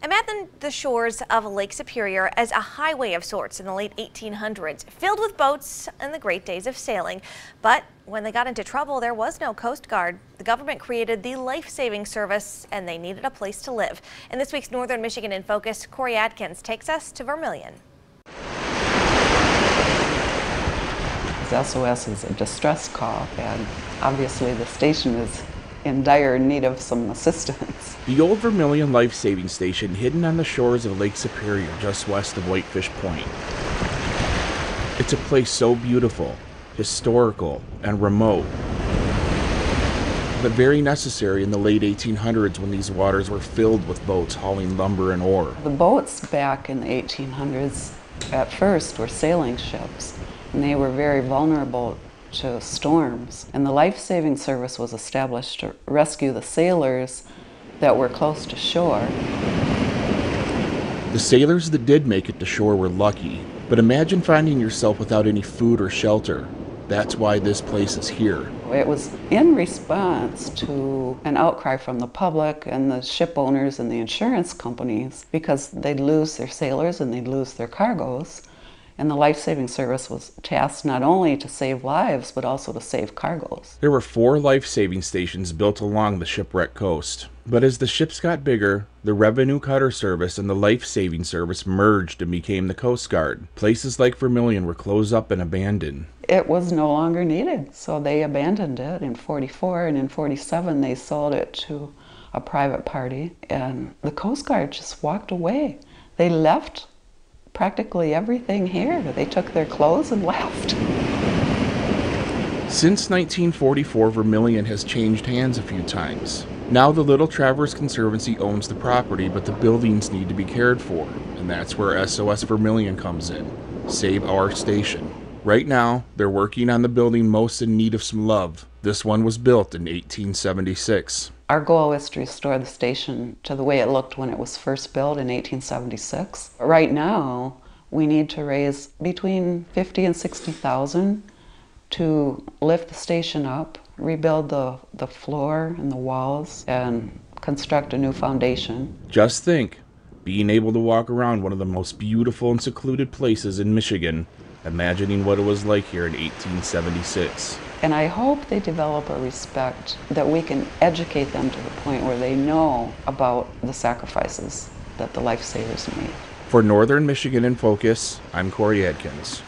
Imagine the shores of Lake Superior as a highway of sorts in the late 1800s, filled with boats in the great days of sailing. But when they got into trouble, there was no Coast Guard. The government created the lifesaving service, and they needed a place to live. In this week's Northern Michigan in Focus, Adkins takes us to Vermilion. S.O.S is a distress call, and obviously the station is in dire need of some assistance. The Old Vermilion life-saving station, hidden on the shores of Lake Superior just west of Whitefish Point. It's a place so beautiful, historical, and remote, but very necessary in the late 1800s when these waters were filled with boats hauling lumber and ore. The boats back in the 1800s at first were sailing ships, and they were very vulnerable to storms. And the life-saving service was established to rescue the sailors that were close to shore. The sailors that did make it to shore were lucky, but imagine finding yourself without any food or shelter. That's why this place is here. It was in response to an outcry from the public and the ship owners and the insurance companies because they'd lose their sailors and they'd lose their cargoes. And the life-saving service was tasked not only to save lives, but also to save cargoes. There were 4 life-saving stations built along the shipwrecked coast. But as the ships got bigger, the revenue cutter service and the life-saving service merged and became the Coast Guard. Places like Vermilion were closed up and abandoned. It was no longer needed, so they abandoned it in '44, and in '47 they sold it to a private party, and the Coast Guard just walked away. They left practically everything here. They took their clothes and left. Since 1944, Vermilion has changed hands a few times. Now the Little Traverse Conservancy owns the property, but the buildings need to be cared for, and that's where S.O.S. Vermilion comes in. Save our station. Right now, they're working on the building most in need of some love. This one was built in 1876. Our goal is to restore the station to the way it looked when it was first built in 1876. Right now, we need to raise between $50,000 and $60,000 to lift the station up, rebuild the floor and the walls, and construct a new foundation. Just think, being able to walk around one of the most beautiful and secluded places in Michigan, imagining what it was like here in 1876. And I hope they develop a respect that we can educate them to the point where they know about the sacrifices that the lifesavers made. For Northern Michigan in Focus, I'm Adkins.